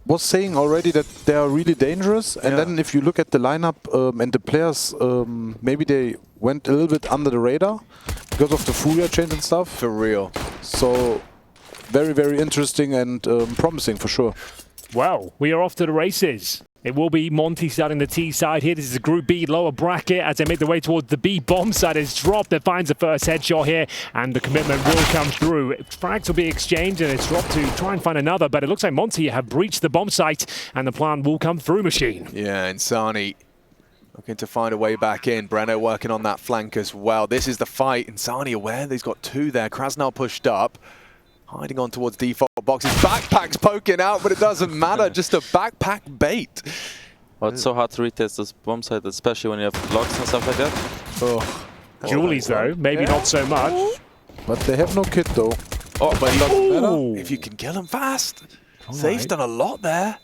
was saying already that they are really dangerous, and then if you look at the lineup and the players, maybe they went a little bit under the radar because of the Furia change and stuff. For real. So very, very interesting and promising for sure. Well, we are off to the races. It will be Monte starting the T side here. This is a Group B lower bracket as they make their way towards the B bomb side. It's dropped. It finds the first headshot here, and the commitment will come through. Frags will be exchanged, and it's dropped to try and find another. But it looks like Monte have breached the bomb site, and the plan will come through, Machine. Yeah, and Sani looking to find a way back in. Breno working on that flank as well. This is the fight, and Sani aware that he's got two there. Krasnal pushed up. Hiding on towards default boxes. Backpack's poking out, but it doesn't matter. Just a backpack bait. Well, it's so hard to retest this bomb site, especially when you have locks and stuff like that. Oh. Julies, though, maybe not so much. But they have no kit, though. Oh, but it doesn't matter. Ooh. If you can kill him fast. Safe's done a lot there.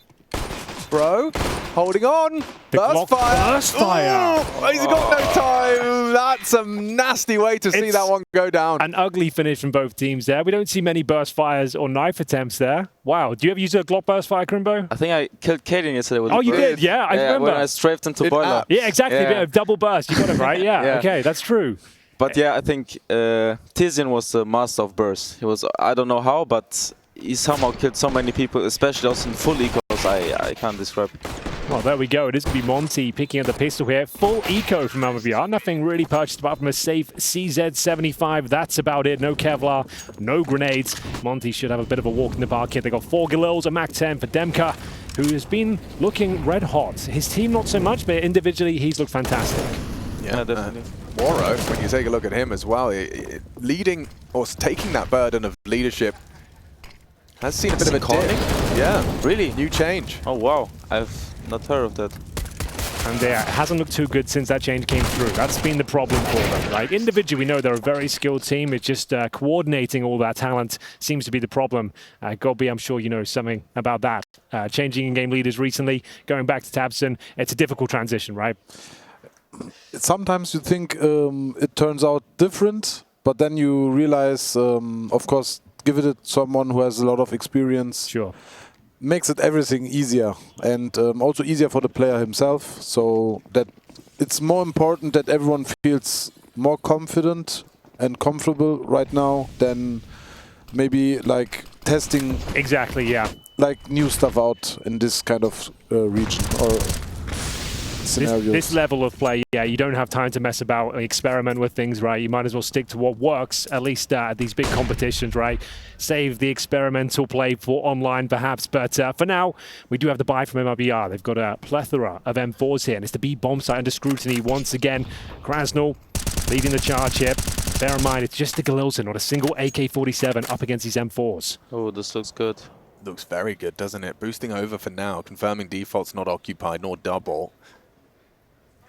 Bro, holding on. Burst fire. Burst fire. Oh, he's got no time. That's a nasty way to see that one go down. An ugly finish from both teams there. We don't see many burst fires or knife attempts there. Wow. Do you ever use a Glock burst fire, Crimbo? I think I killed Kaden yesterday with Oh, you did? Yeah, I remember. When I strafed into boiler. Yeah, exactly. Yeah. A bit of double burst. You got it right. Yeah. Okay, that's true. But yeah, I think Tizian was the master of burst. He was, I don't know how, but he somehow killed so many people, especially also in full ecos. I can't describe. Well, there we go. It is going to be Monte picking up the pistol here. Full eco from MIBR. Nothing really purchased apart from a safe CZ75. That's about it. No Kevlar, no grenades. Monte should have a bit of a walk in the park here. They got 4 Galils, a MAC-10 for DemQQ, who has been looking red hot. His team not so much, but individually he's looked fantastic. Yeah, definitely. Moro, when you take a look at him as well, leading or taking that burden of leadership, has seen a bit of a dip. Yeah, really, new change. Oh wow, I've not heard of that. And it hasn't looked too good since that change came through. That's been the problem for them. Like individually, we know they're a very skilled team. It's just coordinating all that talent seems to be the problem. Gobby, I'm sure you know something about that. Changing in-game leaders recently, going back to Tabson, it's a difficult transition, right? Sometimes you think it turns out different, but then you realize, of course, give it to someone who has a lot of experience. Sure. Makes it everything easier, and also easier for the player himself, so that it's more important that everyone feels more confident and comfortable right now than maybe like testing like new stuff out in this kind of region or scenarios. This level of play, yeah, you don't have time to mess about and experiment with things, right? You might as well stick to what works, at least at these big competitions, right? Save the experimental play for online, perhaps. But for now, we do have the buy from MIBR. They've got a plethora of M4s here, and it's the B bomb site under scrutiny once again. Krasnal leading the charge here. Bear in mind, it's just the Galilson, not a single AK-47 up against these M4s. Oh, this looks good. Looks very good, doesn't it? Boosting over for now, confirming default's not occupied nor double.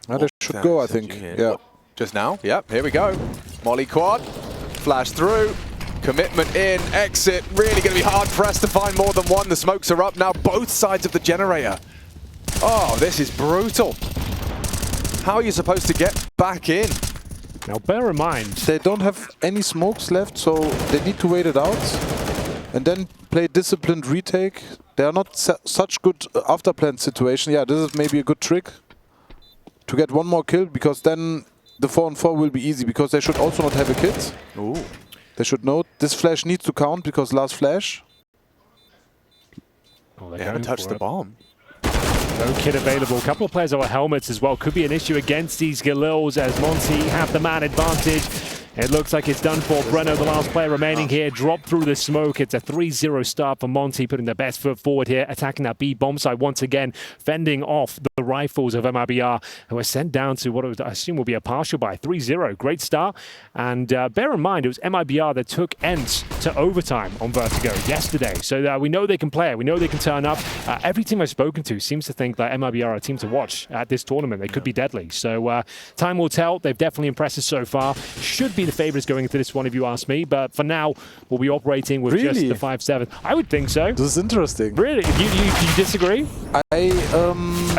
They should go, I think. Yeah. Just now? Yep, here we go. Molly quad, flash through, commitment in, exit. Really going to be hard pressed to find more than one. The smokes are up now, both sides of the generator. Oh, this is brutal. How are you supposed to get back in? Now, bear in mind, they don't have any smokes left, so they need to wait it out and then play disciplined retake. They are not such good after plant situation. Yeah, this is maybe a good trick to get one more kill, because then the 4-on-4 will be easy, because they should also not have a kit. Ooh. They should note this flash needs to count, because last flash. They haven't touched the bomb. No kit available. A couple of players over helmets as well. Could be an issue against these Galils as Monte have the man advantage. It looks like it's done for Breno, the last player remaining here. Dropped through the smoke. It's a 3-0 start for Monte, putting their best foot forward here, attacking that B bomb site once again, fending off the rifles of MIBR, who are sent down to what I assume will be a partial buy. 3-0. Great start. And bear in mind, it was MIBR that took Ents to overtime on Vertigo yesterday. So we know they can play it. We know they can turn up. Every team I've spoken to seems to think that MIBR are a team to watch at this tournament. They could be deadly. So time will tell. They've definitely impressed us so far. Should be the favourites going into this one, if you ask me. But for now, we'll be operating with just the 5-7. I would think so. This is interesting. Really? You disagree?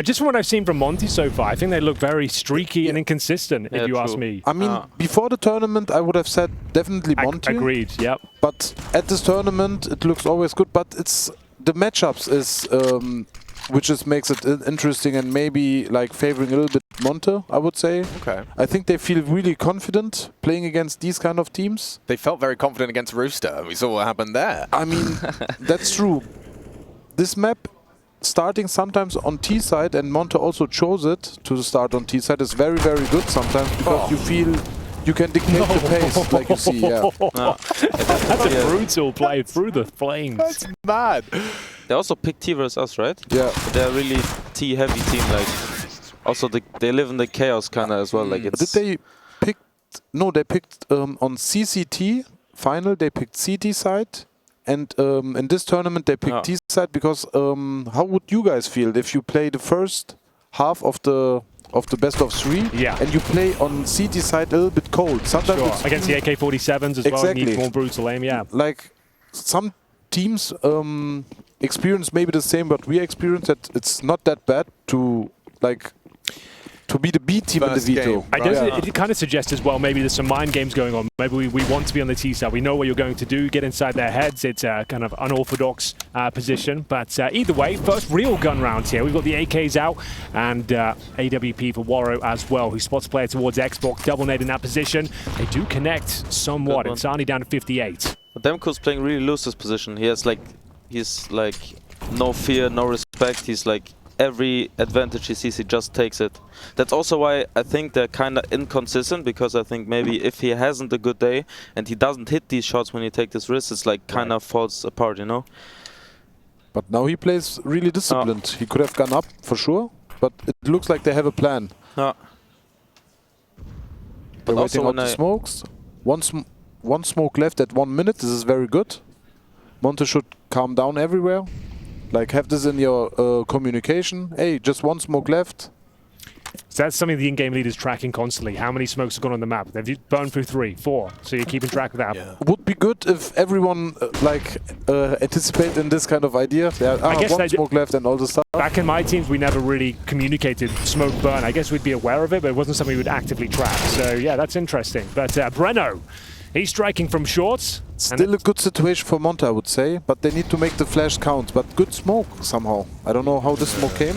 Just from what I've seen from Monte so far, I think they look very streaky and inconsistent, if you ask me. I mean, before the tournament, I would have said definitely Monte. Agreed, yep. But at this tournament, it looks always good. But it's the matchups is which just makes it interesting and maybe like favoring a little bit Monte, I would say. Okay. I think they feel really confident playing against these kind of teams. They felt very confident against Rooster. We saw what happened there. I mean, that's true. This map, starting sometimes on T side, and Monte also chose it to start on T side, is very, very good sometimes because you feel you can dictate the pace, like you see. Yeah. That's a brutal play through the flames. That's mad. They also picked T versus us, right? Yeah. They're really T heavy team. Like, also they live in the chaos kind of as well. Like, it's. Did they pick? No, they picked on CCT final. They picked CT side, and in this tournament they picked T side because how would you guys feel if you play the first half of the best of 3 and you play on CT side a little bit cold? Sometimes it's against the AK-47s as well. You need more brutal aim. Yeah. Like some teams experience maybe the same, but we experience that it's not that bad to like to be the B team in the veto. I guess it kind of suggests as well maybe there's some mind games going on. Maybe we want to be on the T side. We know what you're going to do. Get inside their heads. It's a kind of unorthodox position. But either way, first real gun round here. We've got the AKs out and AWP for Waro as well, who spots player towards Xbox. Double nade in that position. They do connect somewhat. It's only down to 58. But DemQQ's playing really loose this position. He's like no fear, no respect. He's like every advantage he sees, he just takes it. That's also why I think they're kind of inconsistent, because I think maybe if he hasn't a good day and he doesn't hit these shots when he takes this risk, it's like kind of falls apart, you know? But now he plays really disciplined. He could have gone up for sure, but it looks like they have a plan. They're waiting out the smokes. One smoke left at 1 minute. This is very good. Monte should calm down everywhere. Like, have this in your communication. Hey, just one smoke left. So that's something the in-game leader's tracking constantly. How many smokes have gone on the map? They've burned through 3, 4. So you're keeping track of that. Yeah. Would be good if everyone anticipate in this kind of idea. I guess one smoke left and all the stuff. Back in my teams, we never really communicated smoke burn. I guess we'd be aware of it, but it wasn't something we would actively track. So yeah, that's interesting. But Breno, he's striking from shorts. Still a good situation for Monte, I would say, but they need to make the flash count. But good smoke somehow. I don't know how the smoke came.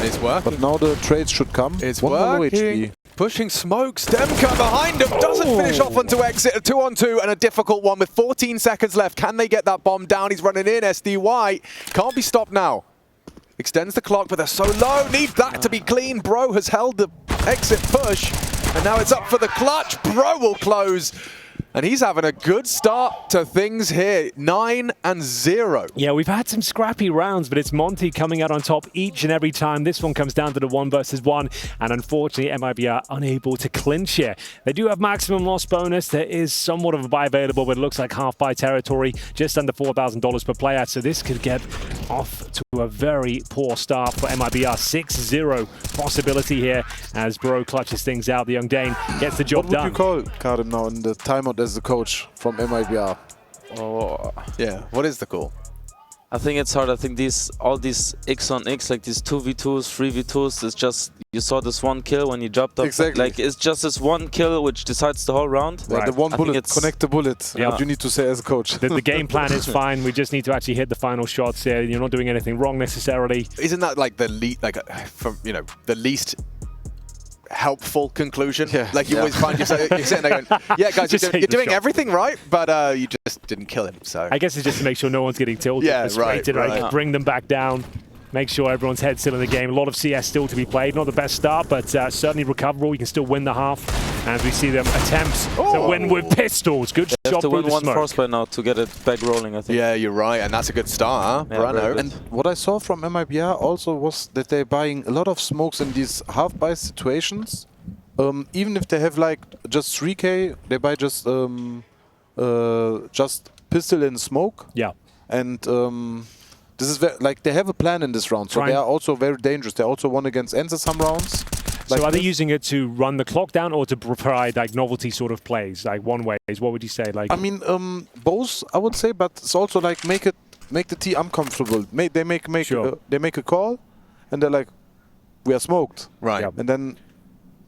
It's working. But now the trades should come. It's one working. HP. Pushing smokes. DemQQ behind him. Doesn't finish off onto exit. A 2-on-2 and a difficult one with 14 seconds left. Can they get that bomb down? He's running in. SDY can't be stopped now. Extends the clock, but they're so low. Needs that to be clean. Bro has held the exit push. And now it's up for the clutch. Bro will close. And he's having a good start to things here, 9-0. Yeah, we've had some scrappy rounds, but it's Monte coming out on top each and every time. This one comes down to the 1 versus 1, and unfortunately, MIBR are unable to clinch here. They do have maximum loss bonus. There is somewhat of a buy available, but it looks like half buy territory, just under $4,000 per player. So this could get off to a very poor start for MIBR. 6-0 possibility here as Bro clutches things out. The young Dane gets the job done. What would you call Karim now in the timeout as the coach from MIBR? Oh, yeah. What is the call? I think it's hard. I think all these X on X, like these 2v2s, 3v2s, it's just, you saw this one kill when you dropped up. Exactly. Like, it's just this one kill which decides the whole round. Yeah, the one bullet, connect the bullet. Yeah. What you need to say as a coach. The game plan is fine. We just need to actually hit the final shots here. You're not doing anything wrong necessarily. Isn't that like the the least helpful conclusion? Yeah. Like you always find yourself you're sitting there going, yeah guys, you're doing everything right, but you just didn't kill him. So I guess it's just to make sure no one's getting tilted. Yeah, right. Bring them back down. Make sure everyone's head still in the game. A lot of CS still to be played. Not the best start, but certainly recoverable. You can still win the half. As we see them attempt to win with pistols. Good they shot have to through win the one smoke. frostbite now to get it back rolling, I think. Yeah, you're right, and that's a good start, huh? Yeah, Breno. And what I saw from MIBR also was that they're buying a lot of smokes in these half-buy situations. Even if they have like just 3K, they buy just pistol and smoke. Yeah. And this is like they have a plan in this round, so they are also very dangerous. They also won against Enza some rounds. So are they using it to run the clock down or to provide like novelty sort of plays, like one ways? What would you say? Like, I mean, both I would say, but it's also like make the T uncomfortable. They make a call, and they're like, we are smoked, right? Yep. And then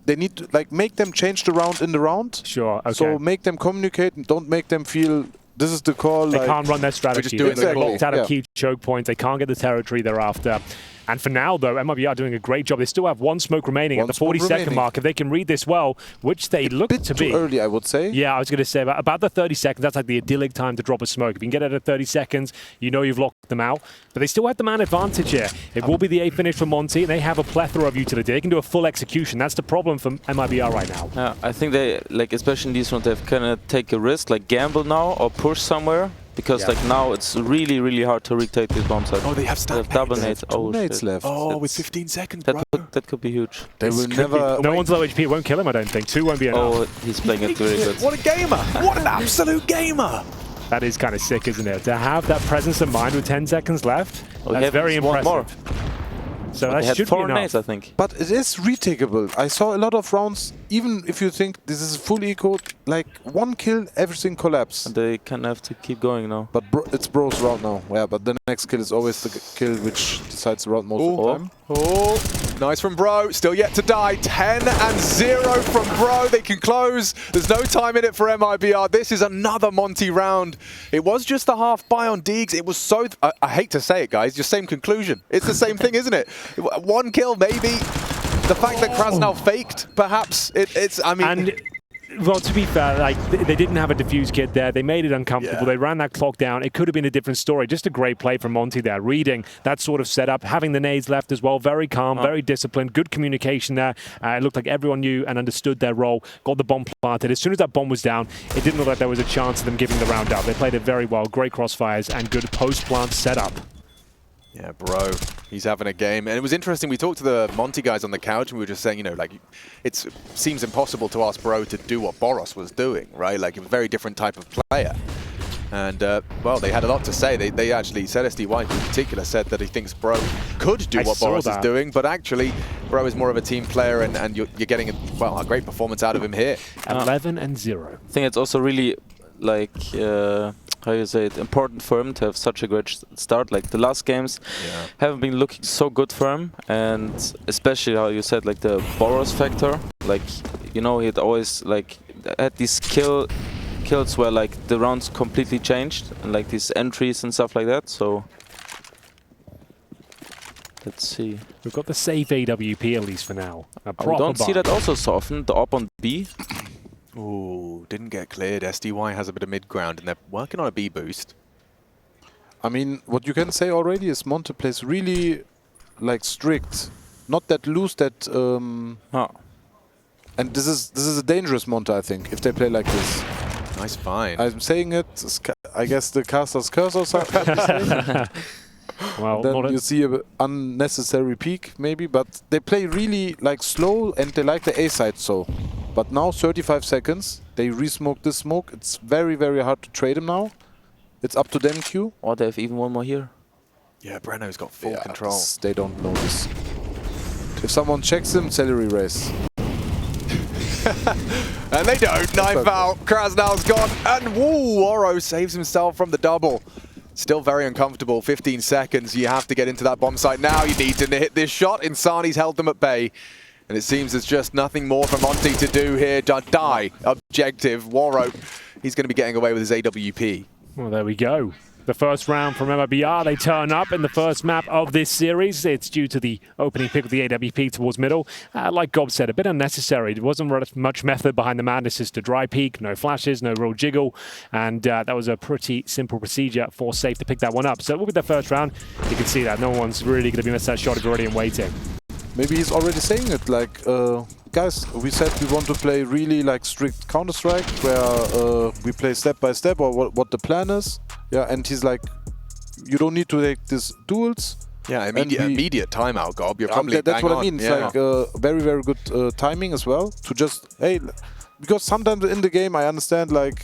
they need to like make them change the round in the round. Sure. Okay. So make them communicate and don't make them feel this is the call. They like, can't run their strategy. do it They're exactly. locked out of key choke points. They can't get the territory they're after. And for now, though, MIBR are doing a great job. They still have one smoke remaining at the 40-second mark. If they can read this well, which they look to be. Too early, I would say. Yeah, I was going to say about the 30 seconds. That's like the idyllic time to drop a smoke. If you can get it at 30 seconds, you know you've locked them out. But they still have the man advantage here. It will be the A finish for Monte. They have a plethora of utility. They can do a full execution. That's the problem for MIBR right now. Yeah, I think they, like, especially in these rounds, they've kind of take a risk, like gamble now or push somewhere. Because like now it's really, really hard to retake these bomb sites. Oh, they have stack double nades. nades. Oh, nades shit. left. Oh, with 15 seconds, That bro. that could be huge. They will never. No one's low HP. It won't kill him, I don't think. 2 won't be enough. Oh, he's playing it very good. What a gamer! What an absolute gamer! That is kind of sick, isn't it? To have that presence of mind with 10 seconds left, Oh, that's very one impressive. more. So They that had should be 4 enough. nades, I think. But it is retakeable. I saw a lot of rounds, even if you think this is full eco, like 1 kill, everything collapse. And they kind of have to keep going now. But it's bro's round now. Yeah, but the next kill is always the kill which decides the round most of the time. Oh, nice from Bro. Still yet to die. 10-0 from Bro. They can close. There's no time in it for MIBR. This is another Monte round. It was just a half buy on Deegs. It was so... I hate to say it, guys. Just same conclusion. It's the same thing, isn't it? 1 kill, maybe. The fact that Krasnal faked, perhaps. It's... I mean... And, well, to be fair, like they didn't have a defuse kit there. They made it uncomfortable. Yeah. They ran that clock down. It could have been a different story. Just a great play from Monte there, reading that sort of setup, having the nades left as well. Very calm, very disciplined, good communication there. It looked like everyone knew and understood their role. Got the bomb planted. As soon as that bomb was down, it didn't look like there was a chance of them giving the round up. They played it very well. Great crossfires and good post-plant setup. Yeah, Bro, he's having a game. And it was interesting, we talked to the Monte guys on the couch and we were just saying, you know, like, it seems impossible to ask Bro to do what Boros was doing, right? Like, a very different type of player. And, well, they had a lot to say. They actually, Celesty White in particular, said that he thinks Bro could do what Boros is doing, but actually, Bro is more of a team player and you're getting, a great performance out of him here. 11-0. I think it's also really, like, how you say it, important for him to have such a great start. Like the last games haven't been looking so good for him, and especially how you said, like the Boros factor. Like, you know, he'd always like had these kills where like the rounds completely changed and like these entries and stuff like that. So let's see. We've got the safe AWP at least for now. A We proper don't see buy. that also so often. The op on B. Ooh, didn't get cleared. SDY has a bit of mid-ground and they're working on a B boost. I mean, what you can say already is Monte plays really, like, strict. Not that loose, that... And this is a dangerous Monte, I think, if they play like this. Nice find. I'm saying it, I guess the caster's curse or something. Well, Then you see an unnecessary peak, maybe, but they play really, like, slow and they like the A side so. But now, 35 seconds, they re-smoke this smoke. It's very, very hard to trade him now. It's up to DemQQ. Or they have even one more here. Yeah, Breno's got full control. They don't know this. If someone checks him, salary raise. And they don't. Knife out. Krasnal's gone. And woo, Oro saves himself from the double. Still very uncomfortable. 15 seconds. You have to get into that bomb site now. You need to hit this shot. Insani's held them at bay. And it seems there's just nothing more for Monte to do here. Die. Objective. Waro, he's going to be getting away with his AWP. Well, there we go. The first round from MIBR, they turn up in the first map of this series. It's due to the opening pick of the AWP towards middle. Like Gob said, a bit unnecessary. There wasn't much method behind the madness. Just a dry peek, no flashes, no real jiggle. And that was a pretty simple procedure for Safe to pick that one up. So it will be the first round. You can see that no one's really going to be missing that shot if you're already in waiting. Maybe he's already saying it, like, guys, we said we want to play really like strict Counter-Strike, where we play step by step, or what the plan is. Yeah, and he's like, you don't need to take these duels. Yeah, immediate timeout, Gob. You're probably that's bang what on. I mean. It's like very, very good timing as well. To just, hey, because sometimes in the game, I understand, like,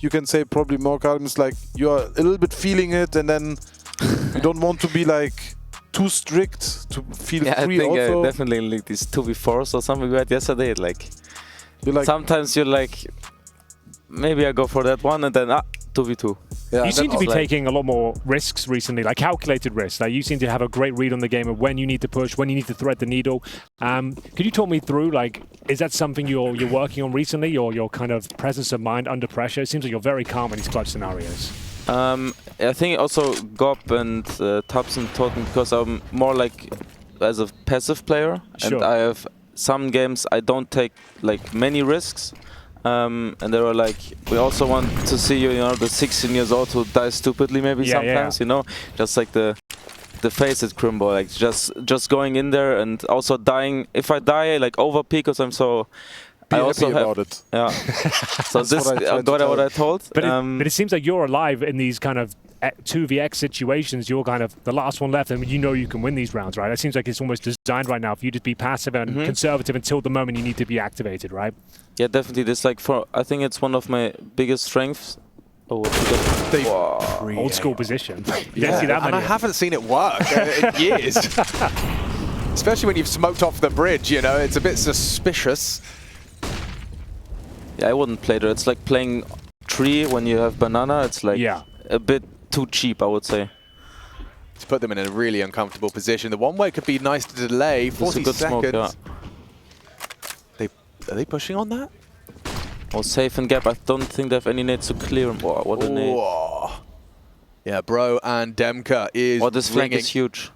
you can say probably more calm, like, you're a little bit feeling it, and then you don't want to be like too strict to feel free. I think also. definitely like these 2v4s or something we had yesterday. Like, you're like sometimes you're like, maybe I go for that one and then 2v2. Yeah, You seem to be like- taking a lot more risks recently, like calculated risks. Like you seem to have a great read on the game of when you need to push, when you need to thread the needle. Could you talk me through, like, is that something you're working on recently, your kind of presence of mind under pressure? It seems like you're very calm in these clutch scenarios. I think also Gob and Tubson taught me, because I'm more like as a passive player, Sure. and I have some games I don't take like many risks. And they were like, we also want to see you, the 16 years old who dies stupidly maybe sometimes, just like the face at Crimbo, like just going in there and also dying. If I die, like over peak, because I'm so. Be I also happy have, about it. yeah. So this what I tried to got tell. what I told. But it seems like you're alive in these kind of 2vx situations. You're kind of the last one left, and you know you can win these rounds, right? It seems like it's almost designed right now for you to be passive and conservative until the moment you need to be activated, right? Yeah, definitely. This I think it's one of my biggest strengths. Oh, what you got? Old school position. You Yeah, don't see that and many. I haven't seen it work in years. Especially when you've smoked off the bridge, it's a bit suspicious. Yeah, I wouldn't play there. It's like playing tree when you have banana. It's like a bit too cheap, I would say. To put them in a really uncomfortable position. The one way could be nice to delay. 40 good seconds. smoke, yeah. Are they pushing on that? Or safe and gap. I don't think they have any nades to clear him. Wow, what a nade. Whoa. Yeah, Bro and DemQQ is This flank ringing. is huge.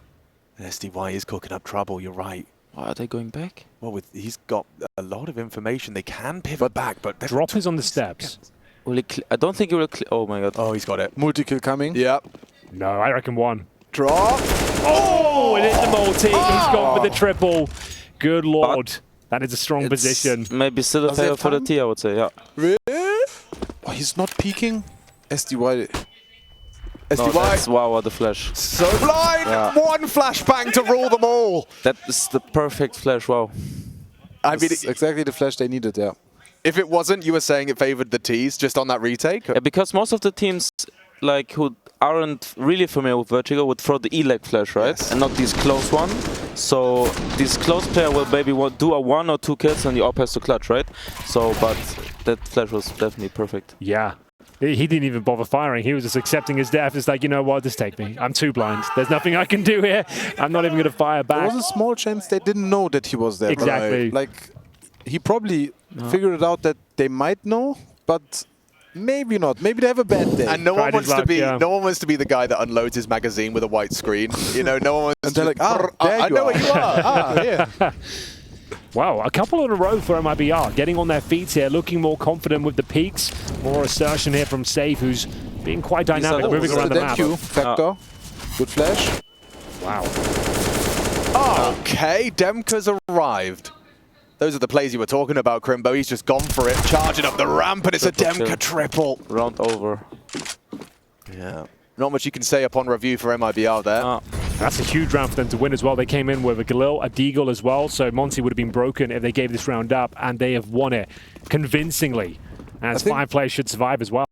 SDY is cooking up trouble, you're right. Why are they going back? Well, he's got a lot of information. They can pivot back, but... Drop is on the steps. Will he I don't think he will oh my god. Oh, he's got it. Multi-kill coming. Yep. No, I reckon one. Drop. Oh, it is the multi. He's gone for the triple. Good lord. That is a strong position. Maybe still a Does he favor have for the time? T, I would say, yeah. Really? Oh, he's not peeking. SDY. No, SDY. that's wow, what a flash. So blind. Yeah. One flashbang to rule them all. That is the perfect flash, wow. I mean, It's exactly the flash they needed, yeah. if it wasn't, you were saying it favored the T's just on that retake? Yeah, because most of the teams like who aren't really familiar with Vertigo would throw the E-leg flash, right? Yes. And not these close one. So this close player will maybe do a 1 or 2 kills and the op has to clutch, right? So, but that flash was definitely perfect. Yeah. He didn't even bother firing. He was just accepting his death. It's like, you know what, just take me. I'm too blind. There's nothing I can do here. I'm not even going to fire There back. was a small chance they didn't know that he was there. Exactly. Like, he probably figured it out that they might know, but maybe not. Maybe they have a bad day. And no one Tried wants his to luck, be yeah. no one wants to be the guy that unloads his magazine with a white screen. No one wants And to they're like, there I you know are. where you are. Yeah. Wow, a couple in a row for MIBR. Getting on their feet here, looking more confident with the peaks. More assertion here from Safe, who's being quite dynamic, moving around the map. DemQQ factor. Good flash. Wow. Okay, DemQQ's arrived. Those are the plays you were talking about, Crimbo. He's just gone for it, charging up the ramp, and it's a Triple DemQQ kill. triple. Round over. Yeah. Not much you can say upon review for MIBR there. That's a huge round for them to win as well. They came in with a Galil, a Deagle as well, so Monte would have been broken if they gave this round up, and they have won it convincingly. As think 5 players should survive as well.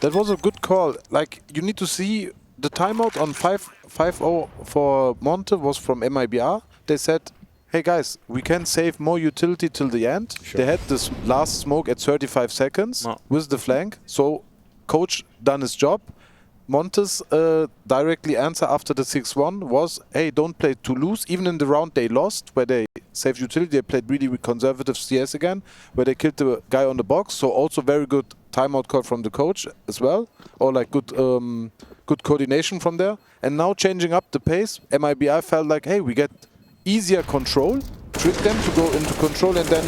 That was a good call. Like, you need to see the timeout on 5-0 for Monte was from MIBR. They said, hey guys, we can save more utility till the end. Sure. They had this last smoke at 35 seconds with the flank. So coach done his job. Monte's directly answer after the 6-1 was, hey, don't play too loose. Even in the round they lost, where they saved utility, they played really conservative CS again, where they killed the guy on the box. So also very good timeout call from the coach as well, or like good good coordination from there. And now changing up the pace, MIBR felt like, hey, we get easier control, trick them to go into control, and then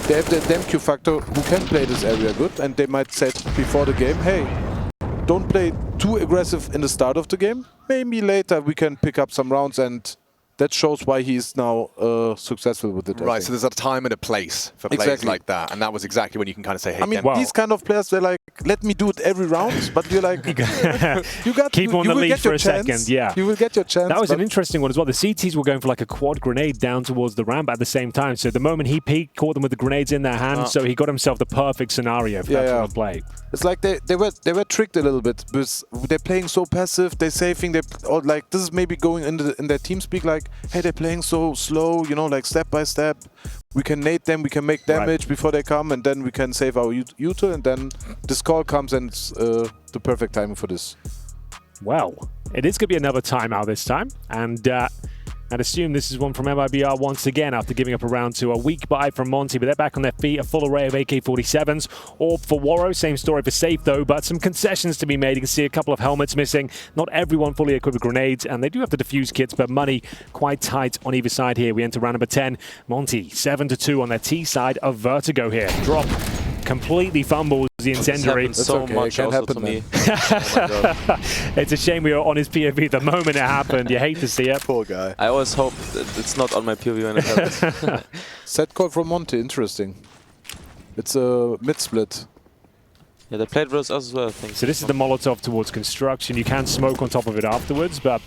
they have the DemQQ factor who can play this area good, and they might say before the game, hey, don't play too aggressive in the start of the game. Maybe later we can pick up some rounds, and that shows why he's now successful with it. Right, so there's a time and a place for plays Exactly. like that, and that was exactly when you can kind of say, hey, I mean, DemQQ. these kind of players, they're like, let me do it every round, but you're like, you got Keep on you the will lead get for your a chance. second, yeah. You will get your chance. That was an but interesting one as well. The CTs were going for like a quad grenade down towards the ramp at the same time. So the moment he peeked, caught them with the grenades in their hands, so he got himself the perfect scenario for that sort of play. It's like they were tricked a little bit because they're playing so passive, they're saving, or like this is maybe going in their team speak like, hey, they're playing so slow, like step by step. We can nade them, we can make damage before they come, and then we can save our util, and then this call comes and it's the perfect timing for this. Well, it is going to be another timeout this time, and I'd assume this is one from MIBR once again after giving up a round to a weak buy from Monte, but they're back on their feet, a full array of AK-47s. Or for Waro, same story for Safe though, but some concessions to be made. You can see a couple of helmets missing, not everyone fully equipped with grenades, and they do have the defuse kits, but money quite tight on either side here. We enter round number 10. Monte, 7-2 on their T side of Vertigo here. Drop completely fumbles the incendiary. It's so okay, much it can also happen to me. then. Oh my God. It's a shame we were on his POV the moment it happened. You hate to see it. Poor guy. I always hope that it's not on my POV when it happens. Set call from Monte, interesting. It's a mid-split. Yeah, they played versus us as well, I think. So this is the Molotov towards construction. You can smoke on top of it afterwards, but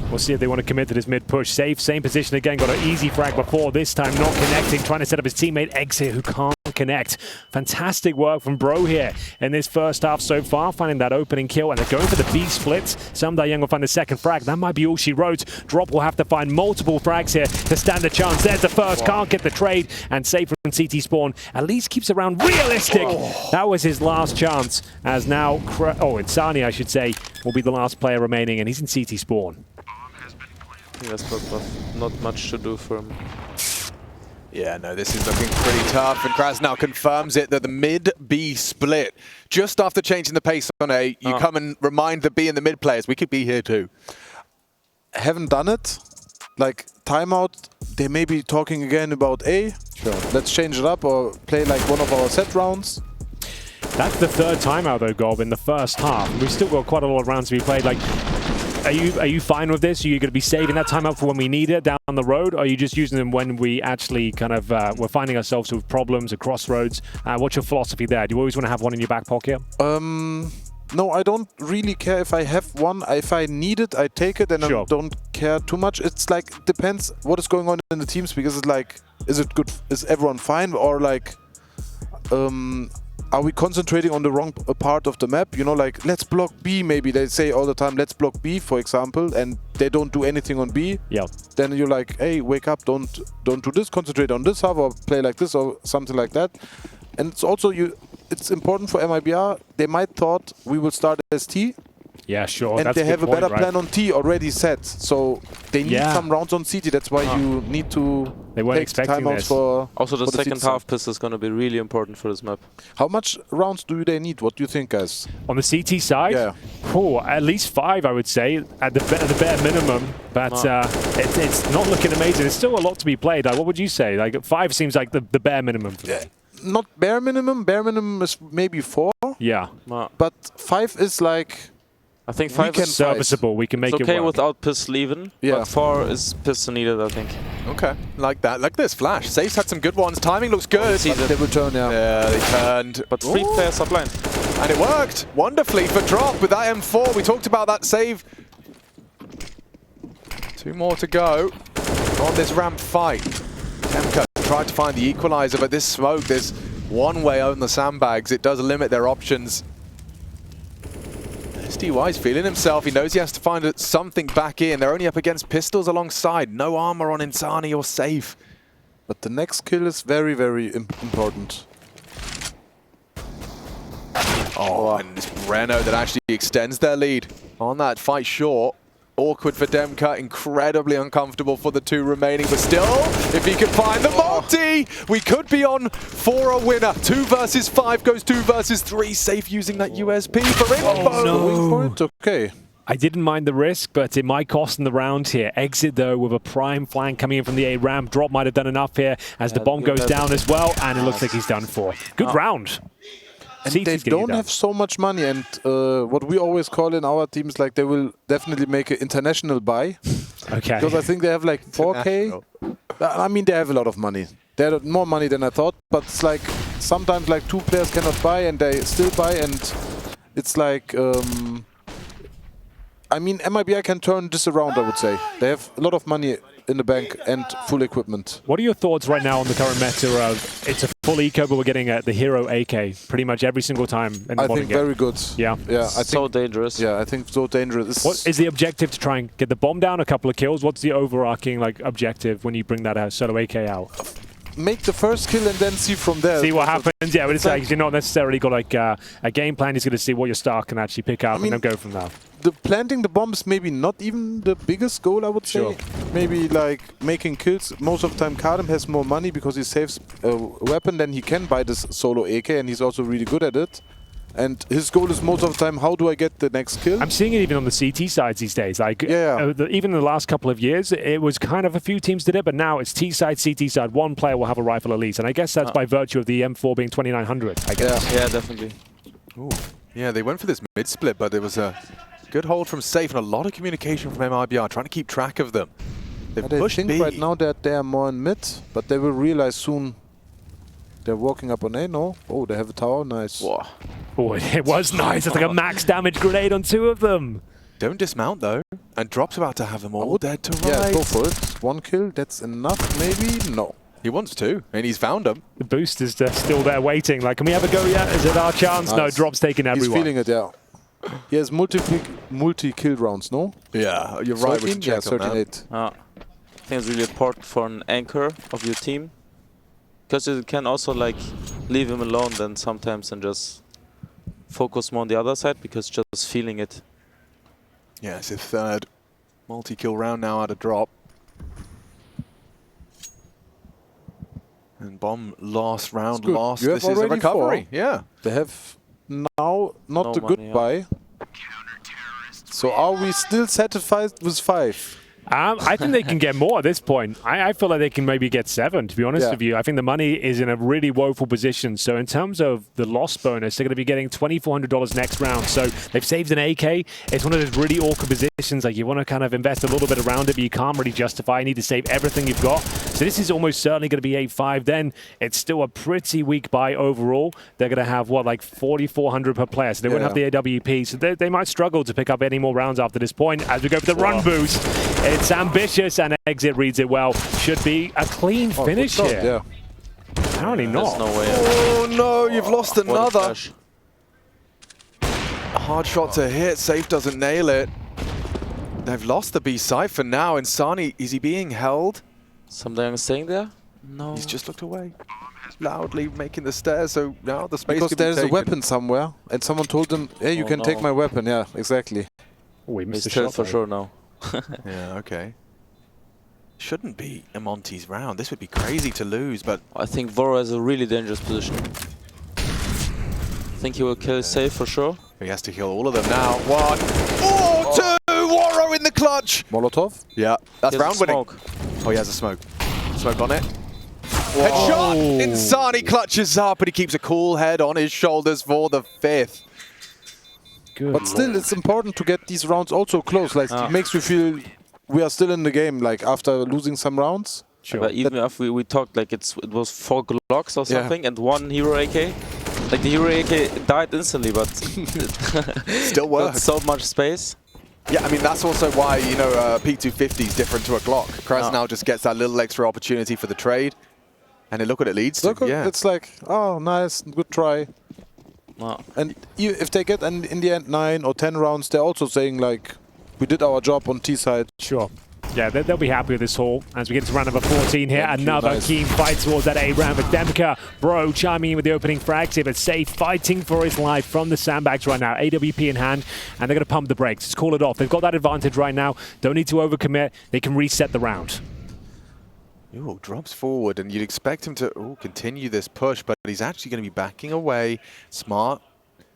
we'll see if they want to commit to this mid-push. Safe, same position again. Got an easy frag before, this time not connecting. Trying to set up his teammate Exit, who can't connect. Fantastic work from Bro here in this first half so far, finding that opening kill, and they're going for the B splits. Samda Young will find the second frag. That might be all she wrote. Drop will have to find multiple frags here to stand a chance. There's the first, can't get the trade, and Safe from CT spawn at least keeps around realistic. That was his last chance, as now, Insani, I should say, will be the last player remaining, and he's in CT spawn. Yes, but not much to do for him. Yeah, no, this is looking pretty tough, and Kraz now confirms it that the mid-B split, just after changing the pace on A, you come and remind the B and the mid players, we could be here too. Haven't done it. Like, timeout, they may be talking again about A. Sure. Let's change it up or play like one of our set rounds. That's the third timeout though, Gob, in the first half. We've still got quite a lot of rounds to be played. Like, are you fine with this? Are you going to be saving that timeout for when we need it down the road? Or are you just using them when we actually kind of we're finding ourselves with problems at crossroads? What's your philosophy there? Do you always want to have one in your back pocket? No, I don't really care if I have one. If I need it, I take it, and I don't care too much. It's like, depends what is going on in the teams, because it's like, is it good? Is everyone fine? Or like, are we concentrating on the wrong part of the map? You know, like, let's block B, maybe. They say all the time, let's block B, for example, and they don't do anything on B. Yeah. Then you're like, hey, wake up, don't do this, concentrate on this half, or play like this, or something like that. And it's also, it's important for MIBR. They might thought we will start as T. Yeah, sure. And they have a better plan on T already set. So they need some rounds on CT. That's why you need to take timeouts for also the second half piss is going to be really important for this map. How much rounds do they need? What do you think, guys? On the CT side? Yeah. At least 5, I would say, at the bare minimum. But it's not looking amazing. There's still a lot to be played. What would you say? Like 5 seems like the bare minimum for me. Not bare minimum. Bare minimum is maybe 4. Yeah. But 5 is like... I think 5 is serviceable. We can make it okay work. without piss leaving, but 4 is piss needed, I think. Okay, like that. Like this flash. Safe's had some good ones. Timing looks good. They will turn, yeah, they turned. But 3 players are blind. And it worked wonderfully for Drop with that M4. We talked about that save. 2 more to go on this ramp fight. DemQQ tried to find the equalizer, but this smoke, there's one way on the sandbags. It does limit their options. SDY's feeling himself. He knows he has to find something back in. They're only up against pistols alongside. No armor on Insani or Safe. But the next kill is very, very important. Oh, and it's Breno that actually extends their lead on that fight short. Awkward for DemQQ, incredibly uncomfortable for the 2 remaining, but still, if he can find the multi, we could be on for a winner. 2 versus 5 goes 2 versus 3. Safe using that USP for info. No. Okay. I didn't mind the risk, but it might cost them the round here. Exit, though, with a prime flank coming in from the A ramp. Drop might have done enough here as the bomb goes down as well, and it looks like he's done for. Good round. And they don't have so much money, and what we always call in our teams, like, they will definitely make an international buy. Okay. Because I think they have like 4K. I mean, they have a lot of money. They have more money than I thought, but it's like sometimes like 2 players cannot buy and they still buy, and it's like, I mean, MIBR can turn this around, I would say. They have a lot of money in the bank and full equipment. What are your thoughts right now on the current meta of it's a full eco, but we're getting the hero AK pretty much every single time in the I think very good. Yeah. Yeah. I think so dangerous. Yeah, I think so dangerous. What is the objective to try and get the bomb down, a couple of kills? What's the overarching like objective when you bring that solo AK out? make the first kill and then see from there. See what happens. Yeah, but it's like like you're not necessarily got like a game plan. He's going to see what your star can actually pick up and then go from there. The planting the bombs maybe not even the biggest goal, I would say. Maybe like making kills. Most of the time Kadem has more money because he saves a weapon, then he can buy this solo AK, and he's also really good at it. And his goal is most of the time, how do I get the next kill? I'm seeing it even on the CT sides these days. Like even in the last couple of years, it was kind of a few teams did it, but now it's T side, CT side. One player will have a rifle at least, and I guess that's by virtue of the M4 being 2900. I guess. Yeah, definitely. Ooh. Yeah, they went for this mid split, but there was a good hold from Safe and a lot of communication from MIBR, trying to keep track of them. They've pushed think B. right now that they are more in mid, but they will realize soon. They're walking up on A, no? Oh, they have a tower, nice. Whoa. Oh, it was nice. It's like a max damage grenade on 2 of them. Don't dismount though, and Drop's about to have them all dead to right. Yeah, go for it. 1 kill, that's enough maybe? No. He wants to, and he's found them. The boost is still there waiting. Like, can we have a go yet? Is it our chance? Nice. No, Drop's taking everyone. He's feeling it, yeah. He has multi-kill rounds, no? Yeah, you're right. 13? Yeah, 38. I think it's really important for an anchor of your team. Because you can also like leave him alone then sometimes and just focus more on the other side because just feeling it. Yeah, it's his third multi-kill round now out of Drop. And Bomb last round lost. This is a recovery. Yeah. They have now not the good buy. So are we still satisfied with 5? I think they can get more at this point. I feel like they can maybe get 7, to be honest with you. I think the money is in a really woeful position. So in terms of the loss bonus, they're going to be getting $2,400 next round. So they've saved an AK. It's one of those really awkward positions. Like you want to kind of invest a little bit around it, but you can't really justify. You need to save everything you've got. So this is almost certainly going to be 8-5. Then it's still a pretty weak buy overall. They're going to have, what, like 4,400 per player. So they won't have the AWP. So they might struggle to pick up any more rounds after this point. As we go for the run boost, it's ambitious, and Exit reads it well. Should be a clean finish here. Yeah. Apparently not. There's no way. Oh no, you've lost another. A hard shot to hit. Safe doesn't nail it. They've lost the B side for now. And Sani, is he being held? Something staying there? No. He's just looked away. Loudly making the stairs, so now the space because there's a weapon somewhere, and someone told them, hey, you can take my weapon. Yeah, exactly. Oh, we missed a shot for sure now. Yeah, okay. Shouldn't be a Monte's round. This would be crazy to lose, but I think Voro has a really dangerous position. I think he will kill Safe for sure. He has to kill all of them now. 1. Oh, 2! Waro in the clutch! Molotov? Yeah, that's round winning. Oh, he has a smoke. Smoke on it. Headshot! Insani clutches up, and he keeps a cool head on his shoulders for the 5th. Good but still, it's important to get these rounds also close. Like, it makes you feel we are still in the game, like, after losing some rounds. Sure. But even if we talked, like, it was 4 Glocks or something, and 1 Hero AK. Like, the Hero AK died instantly, but still works. So much space. Yeah, I mean, that's also why, you know, P250 is different to a Glock. Kraz now just gets that little extra opportunity for the trade. And then look what it leads to. Yeah. It's like, oh, nice, good try. And if they get in the end 9 or 10 rounds, they're also saying, like, we did our job on T side. Sure. Yeah, they'll be happy with this haul. As we get to round number 14 here, another keen fight towards that A round with DemQQ. Bro chiming in with the opening frags here, but Safe fighting for his life from the sandbags right now. AWP in hand, and they're going to pump the brakes. Just call it off. They've got that advantage right now. Don't need to overcommit. They can reset the round. Ooh, drops forward, and you'd expect him to continue this push, but he's actually going to be backing away. Smart.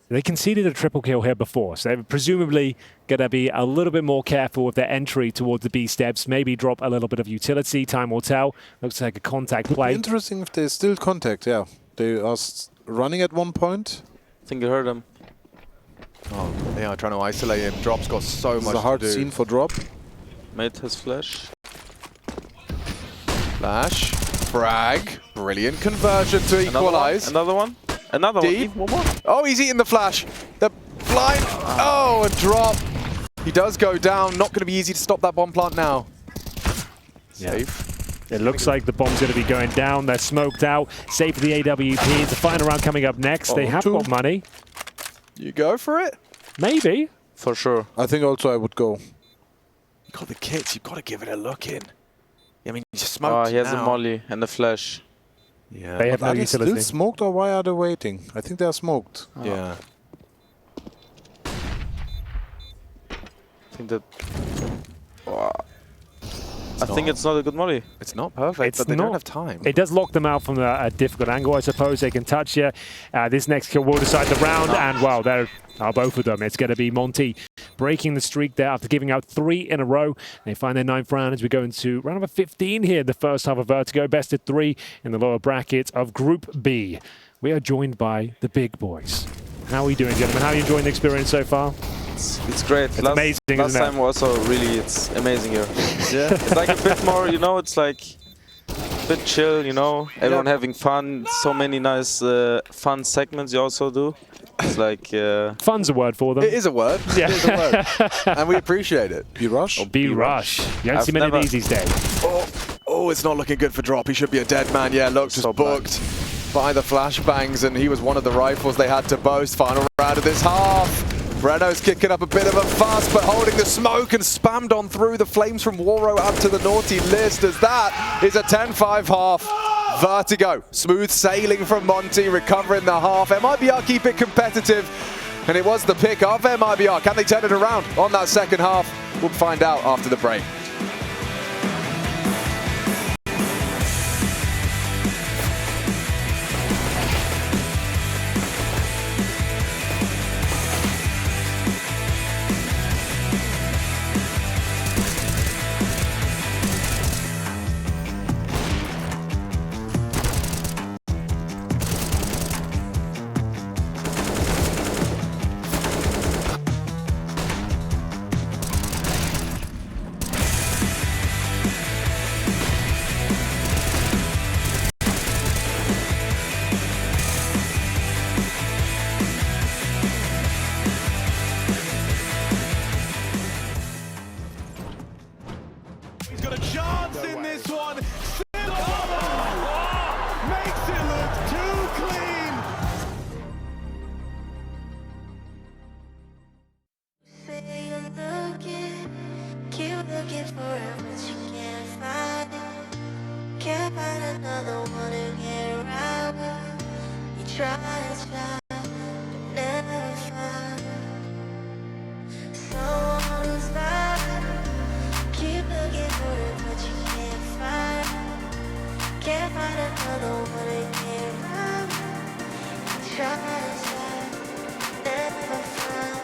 They conceded a triple kill here before, so they're presumably going to be a little bit more careful with their entry towards the B steps, maybe drop a little bit of utility, time will tell. Looks like a contact play. Interesting if they still contact, yeah. They are running at one point. I think you heard him. Oh, they are trying to isolate him. Drop's got so much to do. It's a hard scene for Drop. Made his flash. Flash. Frag. Brilliant conversion to equalize. Another one. Another Deep. One more. Oh, he's eating the flash. The blind. Oh, and Drop. He does go down. Not going to be easy to stop that bomb plant now. Safe. It looks like the bomb's going to be going down. They're smoked out. Safe for the AWP. It's a final round coming up next. They have got money. You go for it? Maybe. For sure. I think also I would go. You got the kits. You've got to give it a look in. I mean, you smoked. Oh, he has a molly and a flash. Yeah. They have no Are they still utility. smoked or why are they waiting? I think they're smoked. Yeah. I think that. I think it's not a good molly. It's not perfect, It's but they not. don't have time. It does lock them out from a difficult angle, I suppose. They can touch you. This next kill will decide the round, and well, there are both of them. It's going to be Monte breaking the streak there after giving out 3 in a row. They find their 9th round as we go into round number 15 here, the first half of Vertigo. Best of 3 in the lower bracket of Group B. We are joined by the big boys. How are we doing, gentlemen? How are you enjoying the experience so far? It's great. It's amazing, Last isn't it? time also really, it's amazing here. Yeah. It's like a bit more, you know, it's like a bit chill, you know, everyone having fun. So many nice fun segments you also do. It's like... Fun's a word for them. It is a word. Yeah. It is a word. And we appreciate it. B-Rush? B-Rush. You don't I've see many of never- these days. Oh, it's not looking good for Drop. He should be a dead man. Yeah, look, just So bad. booked by the flashbangs, and he was one of the rifles they had to boast. Final round of this half. Breno's kicking up a bit of a fuss, but holding the smoke and spammed on through. The flames from Waro add to the naughty list, as that is a 10-5 half. Vertigo, smooth sailing from Monte, recovering the half. MIBR keep it competitive, and it was the pick of MIBR. Can they turn it around on that second half? We'll find out after the break. He's got a chance in this one. Makes it look too clean. Say you're looking, keep looking for it, but you can't find it. Can't find another one to get around it. You try and try, but never find someone who's vibing. Keep looking for it, but you can't find it. Can't find another one to get around it. You try and try, never find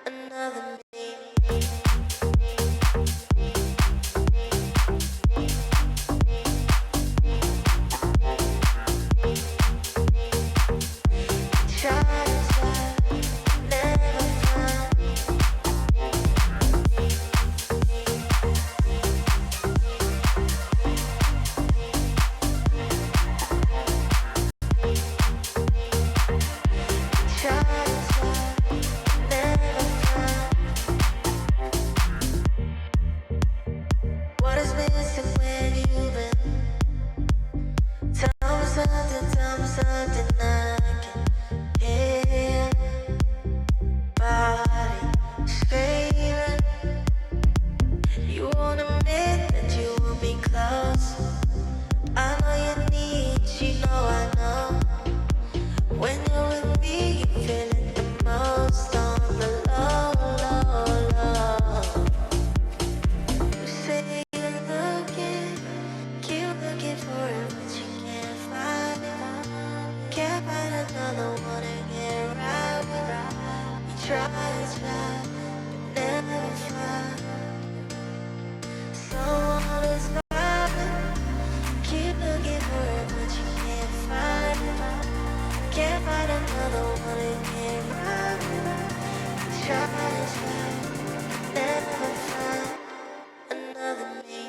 another me. Try and try, never find. Try and try, never find. What is missing when you've been? Tell me something I can hear. Body screaming. You won't admit that you want me close. I know you need, you know I know. When you're with me, you feel it the most on the low, low, low. You say you're looking, keep looking for it, but you can't find it. Can't find another one to get around it. You try and try, but never find someone who's vibing. Keep looking for it, but you can't find it. Can't find another one to get around it. You try and try, never find another me.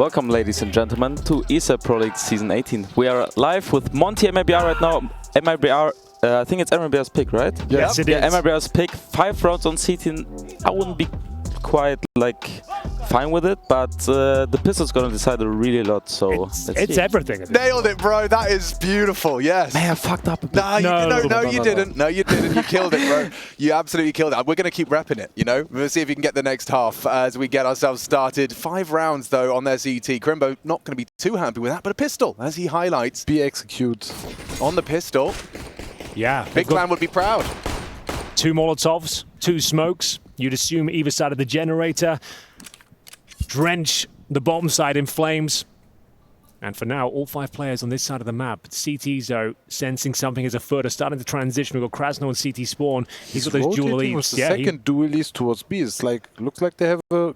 Welcome, ladies and gentlemen, to ESL Pro League Season 18. We are live with Monte MIBR right now. MIBR, I think it's MIBR's pick, right? Yes, it is. MIBR's pick. 5 rounds on CT. I wouldn't be quite like fine with it, but the pistol's gonna decide a really lot. So it's everything. Nailed it, bro. That is beautiful. Yes. Man, I fucked up a bit. No, you didn't. No, you didn't. You killed it, bro. You absolutely killed it. We're going to keep repping it, you know? We'll see if we can get the next half as we get ourselves started. 5 rounds, though, on their CT. Crimbo not going to be too happy with that, but a pistol, as he highlights. Be execute. On the pistol. Yeah. Big Clan would be proud. 2 Molotovs, 2 smokes. You'd assume either side of the generator. Drench the bottom side in flames. And for now, all 5 players on this side of the map. CT's, though, sensing something as a further, starting to transition. We've got Krasno and CT spawn. He's got those dual leads. The second dual leads towards B. It's like, looks like they have a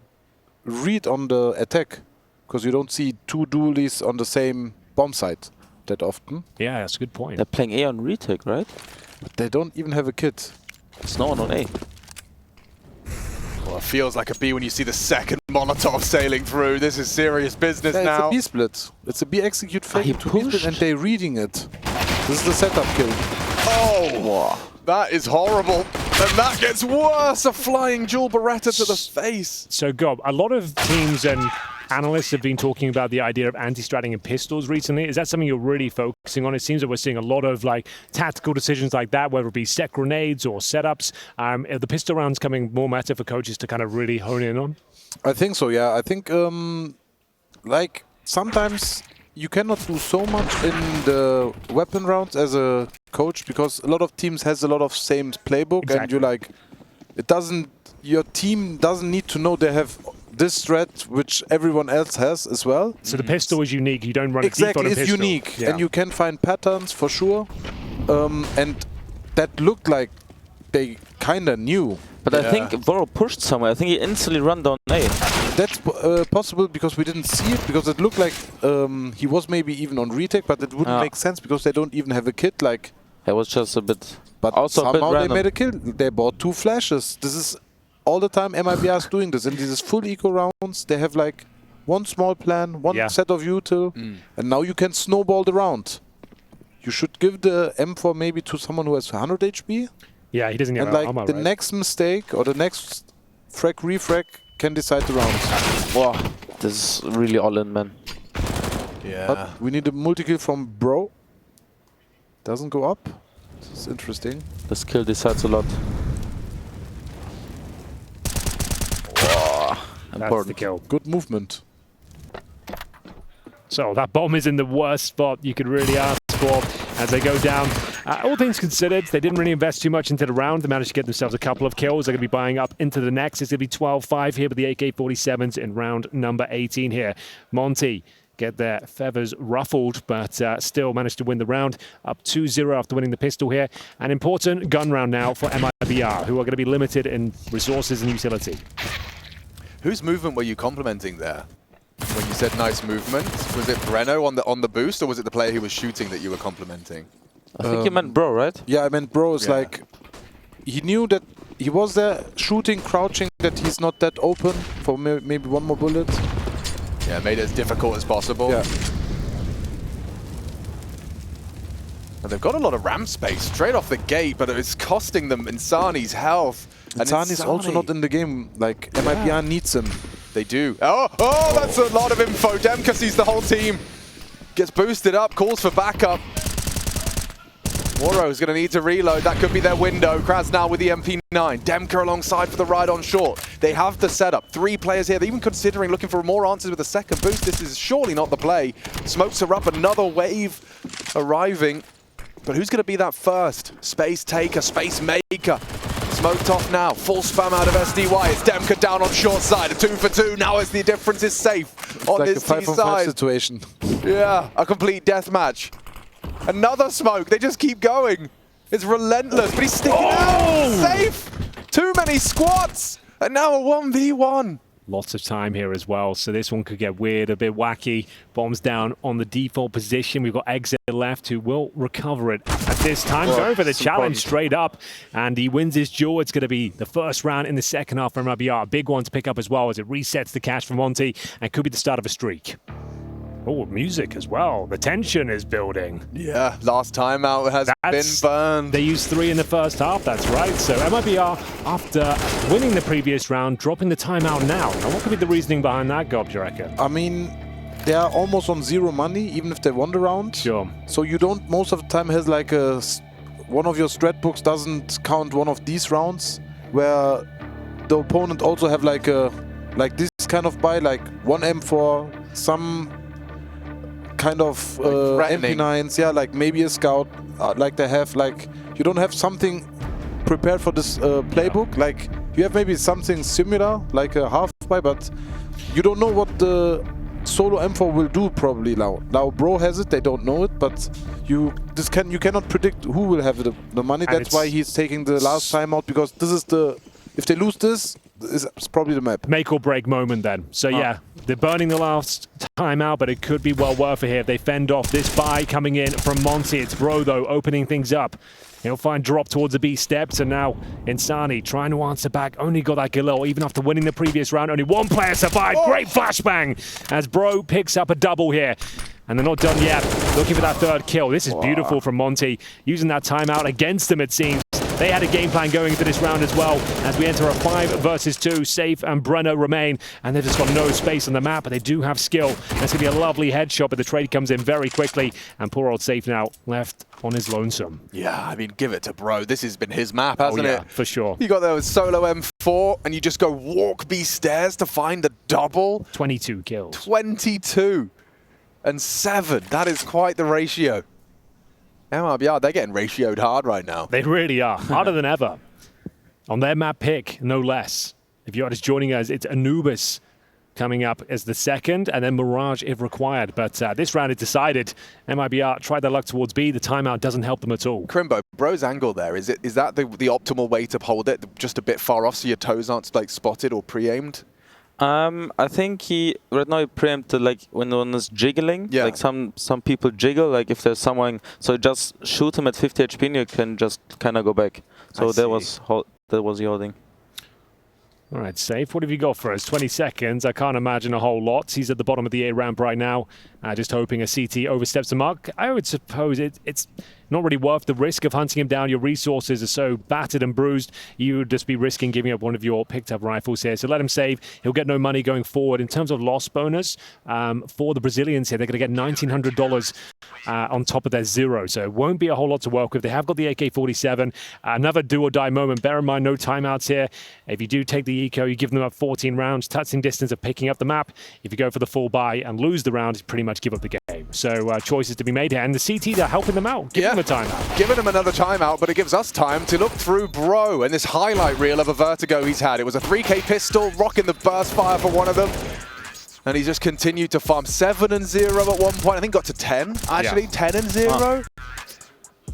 read on the attack. Because you don't see 2 dual leads on the same bomb site that often. Yeah, that's a good point. They're playing A on retake, right? But they don't even have a kit. It's no one on A. Well, it feels like a B when you see the second Molotov sailing through. This is serious business now. It's a B split. It's a B execute fake he to B split, and they're reading it. This is the setup kill. Oh, that is horrible. And that gets worse. A flying dual Beretta to the face. So, Gob, a lot of teams and analysts have been talking about the idea of anti-stratting in pistols recently. Is that something you're really focusing on? It seems that we're seeing a lot of like tactical decisions like that, whether it be set grenades or setups. Are the pistol rounds coming more meta for coaches to kind of really hone in on? I think so, yeah. I think like sometimes you cannot do so much in the weapon rounds as a coach because a lot of teams has a lot of same playbook and you like your team doesn't need to know they have this strat which everyone else has as well. So the pistol is unique. You don't run a exactly, default it's pistol. unique, and you can find patterns for sure. And that looked like they kinda knew. But I think Voro pushed somewhere. I think he instantly ran down A. That's possible because we didn't see it, because it looked like he was maybe even on retake, but it wouldn't make sense because they don't even have a kit. Like it was just a bit. But also somehow a bit they made a kill. They bought 2 flashes. This is all the time MIBR is doing this. In these full eco rounds, they have like 1 small plan, 1 set of util, and now you can snowball the round. You should give the M4 maybe to someone who has 100 HP. Yeah, he doesn't have like armor, the right? next mistake or the next refrag can decide the round. Wow, this is really all in, man. Yeah. But we need a multi-kill from Bro. Doesn't go up. This is interesting. This kill decides a lot. Wow, That's the kill. Good movement. So that bomb is in the worst spot you could really ask for as they go down. All things considered, they didn't really invest too much into the round. They managed to get themselves a couple of kills. They're going to be buying up into the next. It's going to be 12-5 here with the AK-47s in round number 18 here. Monte get their feathers ruffled, but still managed to win the round. Up 2-0 after winning the pistol here. An important gun round now for MIBR, who are going to be limited in resources and utility. Whose movement were you complimenting there? When you said nice movement, was it Breno on the boost, or was it the player who was shooting that you were complimenting? I think you meant Bro, right? Yeah, I meant Bro is like, he knew that he was there shooting, crouching, that he's not that open for maybe 1 more bullet. Yeah, made it as difficult as possible. Yeah. And they've got a lot of ramp space straight off the gate, but it's costing them Insani's health. And Insani's also not in the game. Like, MIBR needs him. They do. Oh, that's a lot of info. DemQQ sees the whole team. Gets boosted up, calls for backup. Woro's going to need to reload. That could be their window. Kraz now with the MP9. DemQQ alongside for the ride on short. They have the setup. 3 players here. They're even considering looking for more answers with a second boost. This is surely not the play. Smokes are up. Another wave arriving. But who's going to be that first? Space taker, space maker. Smoked off now. Full spam out of SDY. It's DemQQ down on short side. A 2 for 2. Now as the difference is safe on like this a 5 on 5 side. situation. Yeah, a complete deathmatch. Another smoke. They just keep going. It's relentless, but he's sticking out. Safe. Too many squats. And now a 1v1. Lots of time here as well, so this one could get weird, a bit wacky. Bombs down on the default position. We've got Exit left who will recover it at this time. Going for the challenge straight up, and he wins his duel. It's going to be the first round in the second half for MIBR. A big one to pick up as well as it resets the cash for Monte and could be the start of a streak. Oh, music as well. The tension is building. Yeah, last timeout has been burned. They used 3 in the first half, that's right. So MIBR, after winning the previous round, dropping the timeout now. Now, what could be the reasoning behind that, Gob, do you reckon? I mean, they are almost on 0 money, even if they won the round. Sure. So you don't, most of the time, has like one of your strat books doesn't count one of these rounds, where the opponent also have like this kind of buy, like 1 M4, some kind of MP9s, yeah, like maybe a scout, like they have, like, you don't have something prepared for this playbook. Like, you have maybe something similar, like a half buy, but you don't know what the solo M4 will do probably now. Now Bro has it, they don't know it, but you cannot predict who will have the money. And that's why he's taking the last timeout, because this is if they lose this, it's probably the map. Make or break moment then. So yeah, they're burning the last timeout, but it could be well worth it here if they fend off this buy coming in from Monte. It's Bro though, opening things up. He'll find drop towards the B steps, and now Insani trying to answer back. Only got that Galil, even after winning the previous round. Only one player survived. Great flashbang as Bro picks up a double here. And they're not done yet. Looking for that third kill. This is beautiful from Monte. Using that timeout against them, it seems. They had a game plan going into this round as well, as we enter a 5 versus 2. Safe and Brenner remain, and they've just got no space on the map, but they do have skill. That's going to be a lovely headshot, but the trade comes in very quickly, and poor old Safe now left on his lonesome. Yeah, I mean, give it to Bro. This has been his map, hasn't it? For sure. You got there with solo M4, and you just go walk B stairs to find the double. 22 kills. 22 and 7. That is quite the ratio. MIBR, they're getting ratioed hard right now. They really are. Harder than ever. On their map pick, no less. If you're just joining us, it's Anubis coming up as the second, and then Mirage if required. But this round is decided. MIBR tried their luck towards B. The timeout doesn't help them at all. Crimbo, Bro's angle there, is that the optimal way to hold it? Just a bit far off so your toes aren't like spotted or pre-aimed? I think he right now he preempted like when one is jiggling. Yeah. Like some people jiggle. Like if there's someone, so just shoot him at 50 HP and you can just kind of go back. So that was the holding. All right, Safe. What have you got for us? 20 seconds. I can't imagine a whole lot. He's at the bottom of the A ramp right now, just hoping a CT oversteps the mark. I would suppose it's not really worth the risk of hunting him down. Your resources are so battered and bruised, you would just be risking giving up one of your picked up rifles here. So let him save. He'll get no money going forward. In terms of loss bonus, for the Brazilians here, they're going to get $1,900 on top of their 0. So it won't be a whole lot to work with. They have got the AK-47. Another do or die moment. Bear in mind, no timeouts here. If you do take the eco, you give them up 14 rounds, touching distance of picking up the map. If you go for the full buy and lose the round, you pretty much give up the game. So choices to be made here. And the CTs are helping them out. Give them a timeout. Giving him another timeout, but it gives us time to look through Bro and this highlight reel of a Vertigo he's had. It was a 3K pistol, rocking the burst fire for one of them. And he's just continued to farm 7 and 0 at one point. I think got to 10, actually, 10 and 0.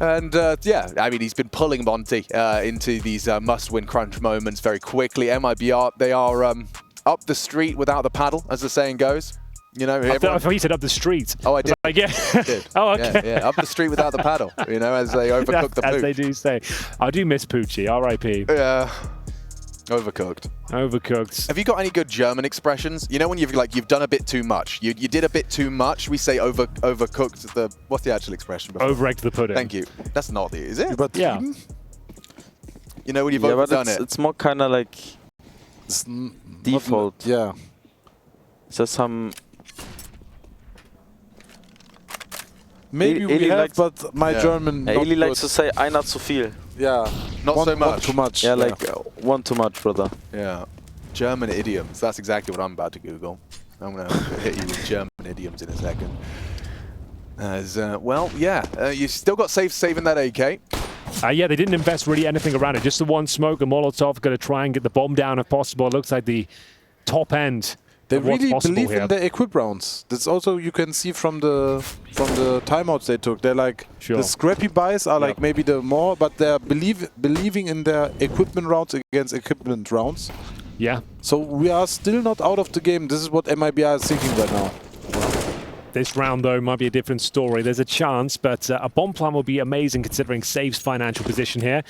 And yeah, I mean, he's been pulling Monte into these must-win crunch moments very quickly. MIBR, they are up the street without the paddle, as the saying goes. You know, I thought you said up the street. Oh, I did. Like, yeah. Did. Oh, okay. Yeah, up the street without the paddle, you know, as they overcook the pooch. As they do say. I do miss Poochie, R.I.P. Yeah. Overcooked. Overcooked. Have you got any good German expressions? You know when you've done a bit too much. You did a bit too much. We say overcooked. What's the actual expression? Over-egged the pudding. Thank you. That's not the, is it? But yeah. You know when you've overdone it. It's more kind of like default. Yeah. So some. Maybe we have, but my German. Eli likes to say "I not so viel." Yeah, not so much. One too much. Yeah, like one too much, brother. Yeah, German idioms. That's exactly what I'm about to Google. I'm gonna hit you with German idioms in a second. As well, yeah, you still got saving that AK. Yeah, they didn't invest really anything around it. Just the one smoke, a Molotov. Going to try and get the bomb down if possible. It looks like the top end. They really believe in their equip rounds. That's also you can see from the timeouts they took. They're like the scrappy buys are like maybe the more, but they're believing in their equipment rounds against equipment rounds. Yeah. So we are still not out of the game. This is what MIBR is thinking right now. This round, though, might be a different story. There's a chance, but a bomb plan will be amazing considering Save's financial position here.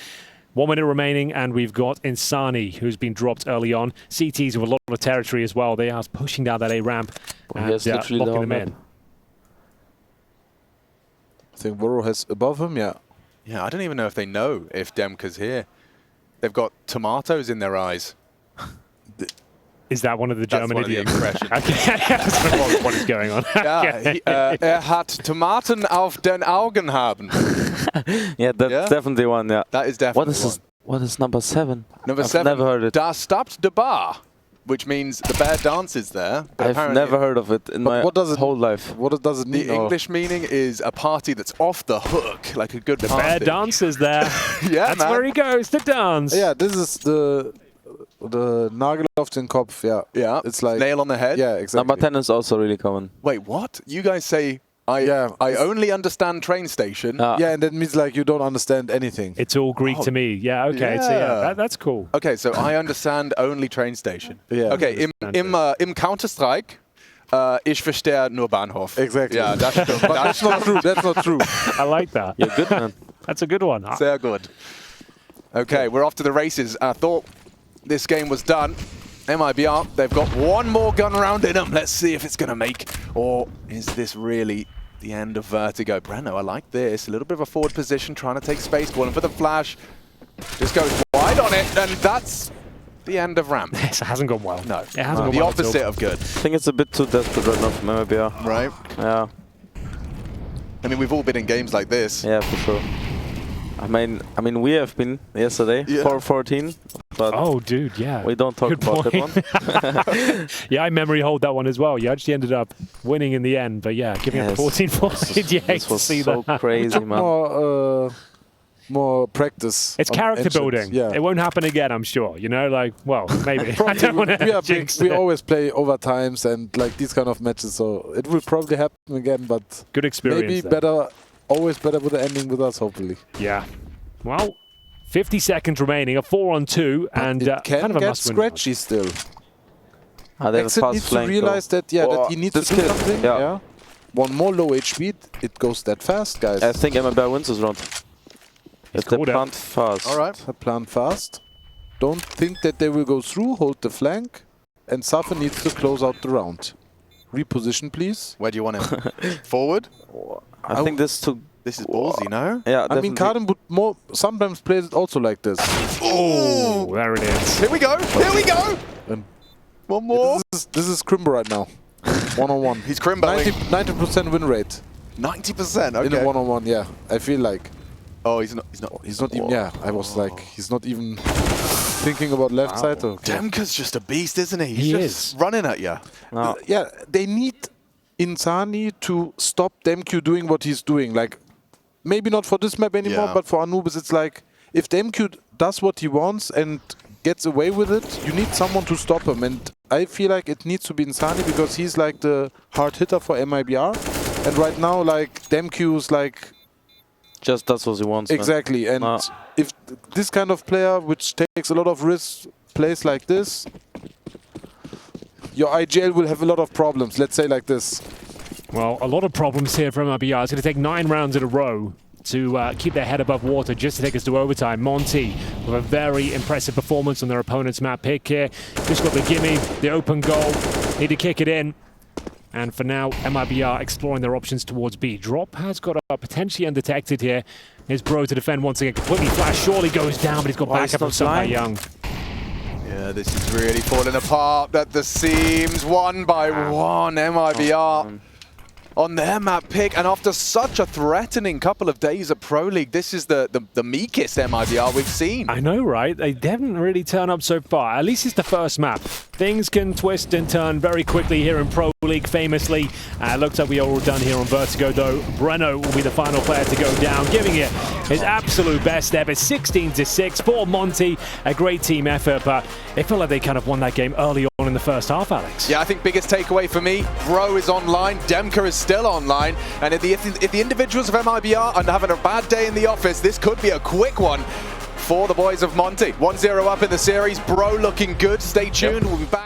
1 minute remaining, and we've got Insani, who's been dropped early on. CTs with a lot of territory as well. They are pushing down that A ramp and locking them in. I think Voro has above him, yeah. Yeah, I don't even know if they know if DemQQ's here. They've got tomatoes in their eyes. Is that one of the German idioms? Impression. Okay. What is going on? Ja, hat Tomaten auf den Augen haben. Yeah, that's definitely one. Yeah. That is definitely What is number 7? Number I've 7. Never heard it. Da stoppt de bar, which means the bear dances there. I've never heard of it in my whole life. What does it mean? The English meaning is a party that's off the hook, like a good party. Bear dances there. Yeah, that's where he goes to dance. Yeah, this is the Nagel auf den Kopf. Yeah, yeah. It's like nail on the head. Yeah, exactly. Number 10 is also really common. Wait, what? You guys say I only understand train station. Yeah, and that means like you don't understand anything. It's all Greek to me. Yeah, okay. So yeah, that's cool. Okay, so I understand only train station. Yeah. Okay, im Counter-Strike, ich verstehe nur Bahnhof. Exactly. Yeah, that's true. But that's not true. That's not true. I like that. You're good, man. That's a good one. Sehr good. Okay, we're off to the races. I thought this game was done. MIBR, they've got one more gun round in them. Let's see if it's going to make, or is this really the end of Vertigo? Breno, I like this. A little bit of a forward position, trying to take space, going for the flash. Just goes wide on it, and that's the end of ramp. It hasn't gone well. No, it hasn't gone the well opposite of good. I think it's a bit too desperate right now from MIBR. Right? Yeah. I mean, we've all been in games like this. Yeah, for sure. I mean, we have been yesterday, 4-14. But oh, dude, yeah. We don't talk about that one. Yeah, I memory hold that one as well. You actually ended up winning in the end, but yeah, giving up 14-4. Yeah, this was so crazy, man. More practice. It's character building. Yeah. It won't happen again, I'm sure. You know, like, well, maybe. I don't want to we always play overtimes and like these kind of matches, so it will probably happen again, but good experience. Maybe better, always better with the ending with us, hopefully. Yeah. Well, 50 seconds remaining, a 4-on-2, and it can kind of a get must-win scratchy still. Exit needs to realize that, that he needs to do something. Yeah. One more low HP, it goes that fast, guys. I think MIBR wins this round. If they plant fast. All right. They plant fast. Don't think that they will go through, hold the flank, and Safa needs to close out the round. Reposition, please. Where do you want him? Forward? I think this is ballsy, no? Yeah, I mean, Karim would sometimes play it also like this. Oh, there it is. Here we go. Here we go. One more. This is Crimbo right now. 1-on-1. He's Crimboing. 90% win rate. 90%. Okay. In a 1-on-1, yeah. I feel like. Oh, he's not even. Yeah, I was like, he's not even thinking about left side. Okay. DemQQ's just a beast, isn't he? He's just running at you. No. Yeah, they need Insani to stop DemQQ doing what he's doing. Like, maybe not for this map anymore, but for Anubis, it's like, if DemQQ does what he wants and gets away with it, you need someone to stop him. And I feel like it needs to be Insani because he's like the hard hitter for MIBR. And right now, like, DemQQ is like... just does what he wants. Exactly. Man. And if this kind of player, which takes a lot of risks, plays like this, your IGL will have a lot of problems, let's say like this. Well, a lot of problems here from MIBR. It's going to take 9 rounds in a row to keep their head above water just to take us to overtime. Monte with a very impressive performance on their opponent's map pick here. Just got the gimme, the open goal. Need to kick it in. And for now, MIBR exploring their options towards B. Drop has got up potentially undetected here. Here's Bro to defend once again. Completely flash. Surely goes down, but he's got back up from Sunlight Young. Yeah, this is really falling apart at the seams. 1 by 1, MIBR on their map pick. And after such a threatening couple of days at Pro League, this is the meekest MIBR we've seen. I know, right? They haven't really turned up so far. At least it's the first map. Things can twist and turn very quickly here in Pro League, famously. Looks like we are all done here on Vertigo, though. Breno will be the final player to go down, giving it his absolute best ever. 16-6 for Monte. A great team effort, but it felt like they kind of won that game early on in the first half, Alex. Yeah, I think biggest takeaway for me, Bro is online, DemQQ is still online, and if the individuals of MIBR are having a bad day in the office, this could be a quick one for the boys of Monte. 1-0 up in the series. Bro looking good. Stay tuned. We'll be back.